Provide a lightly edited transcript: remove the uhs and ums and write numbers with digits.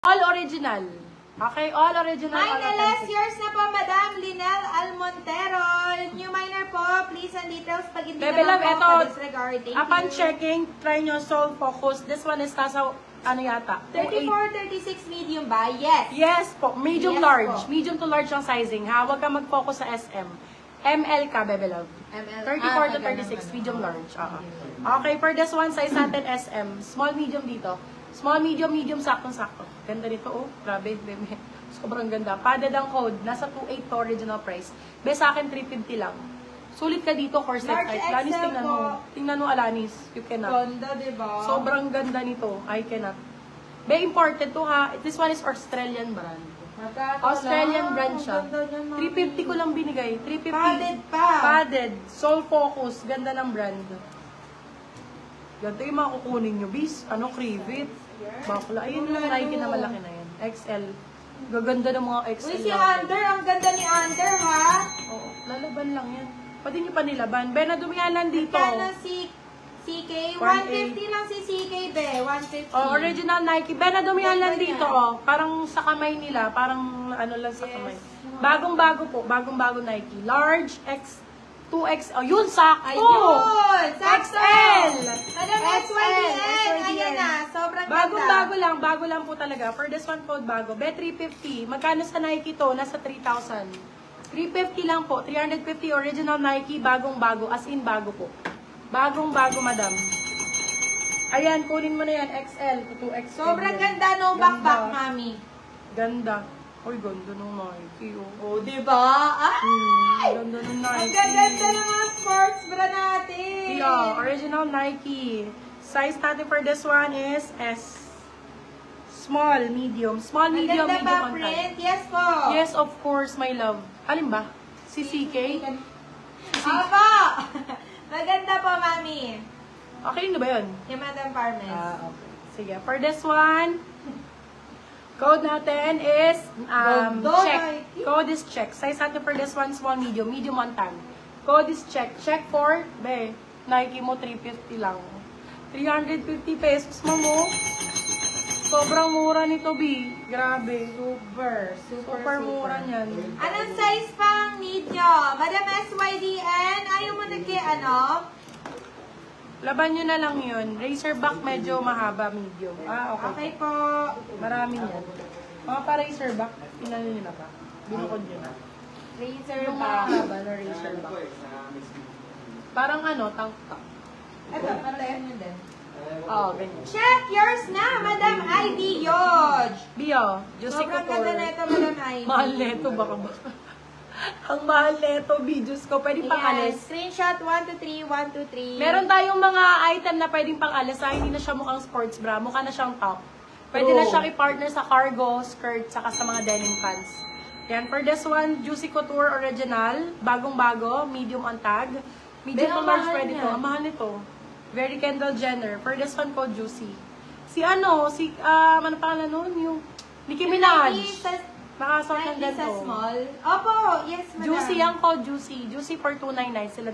All original. Okay, all original. May all last authentic. years na po, Madam Linel Almontero. New minor po, please and details pag hindi Bebe naman love, po eto, disregard. Thank upon you. checking, try nyo soul focus. This one is nasa, ano yata? 34, 36 medium ba? Yes. Yes po, medium Yes large. po. Medium to large ang sizing ha. Huwag ka mag-focus sa SM. ML ka, Bebe love. ML. 34 to 36, medium large. Okay, for this one, size natin SM. Small, medium dito. Small, medium, medium, saktong-sakto. Ganda nito, oh. Grabe, bebe. Sobrang ganda. Padded ang code. Nasa 2.8 to original price. Be, sa akin, 350 lang. Sulit ka dito, corset Large type. Alanis, XL tingnan po. mo. Tingnan mo, Alanis. You cannot. Ganda, diba? Sobrang ganda nito. I cannot. Be, imported to ha. This one is Australian brand. Australian brand siya. 350 ko lang binigay. 350. Padded pa. Padded. Soul Focus. Ganda ng brand. Ganito yung mga kukunin nyo, bis. Ano, Crevit. Bakla. Ayun yung Nike na malaki na yan. XL. Gaganda ng mga XL. Uy, si natin. Under. Ang ganda ni Under, ha? Oo, lalaban lang yan. Pwede nyo pa nilaban. Be, nadumihalan dito. Kano si CK? 150 lang si CK, be. 150. Oh, original Nike. Ben, nadumihan lang Ganda dito, niya. oh. Parang sa kamay nila. Parang ano lang sa kamay. Bagong-bago po. Bagong-bago Nike. Large, X, 2X. Oh, yun, sakto! Ayun! Sakto! XL! Madam SYDN! Ayan na. Sobrang ganda. Bagong-bago lang. Bago lang po talaga. For this one code bago. Bet 350. Magkano sa Nike to? Nasa 3,000. 350 lang po. 350 original Nike. Bagong-bago. As in, bago po. Bagong-bago, madam. Ayan, kunin mo na yan. XL to 2XL. Sobrang yan. ganda, no backpack, mami. Ganda. Uy, ganda ng Nike. Oh. Oh, diba? Ay! Ganda ng Ang Nike. gaganda ng mga sports bra natin. Yeah, original Nike. Size natin for this one is S. Small, medium. Small, Ang medium, ganda medium ba, on top. print? Yes po. Yes, of course, my love. Alin ba? Si CK? Opo! Maganda po, mami. Okay na ba yun? Yung Madam Parmes. Okay. Sige, for this one, code natin is Ganda, check. Nike. Code is check. Size natin for this one, small, medium. Medium on tan. Code is check. Check for, be, Nike mo 350 lang. 350 pesos mo. Sobrang mura nito, B. Grabe. Super mura niyan. Anong size pang need nyo? Madam SYDN, ayaw mo ano? Laban nyo na lang yun. Razorback medyo mahaba, medium. Okay. Okay po. Marami yan. Mga pa-razorback, pinano nyo na ba? Binukod nyo na. Razor Yung ba? mahaba na razorback. Parang ano, tank-tank. Ito, patayan nyo din. Oo, ganyan. Check yours na, Madam Ivy Yodge. Bio, Juicy Sobrang ganda na ito, Madam Ivy. Mahal neto, baka ba? Ang mahal neto, Diyos ko. Pwede pang Yes. alis. Screenshot 123, 123. Meron tayong mga item na pwedeng pang alis. Hindi na siya mukhang sports bra. Mukha na siyang top. Pwede na True. siyang i-partner sa cargo, skirt, saka sa mga denim pants. Yan. For this one, Juicy Couture Original. Bagong-bago. Medium on tag. Medium to Pero ang large mahal pwede niya. to. Ang mahal nito. Very Kendall Jenner. For this one, code Juicy. Ano pangalan nun? Yung Nicki Minaj. Nakasuot ng Nike sa ganito. small. Opo, yes, Madam. Juicy ang code Juicy. Juicy for 299 sila.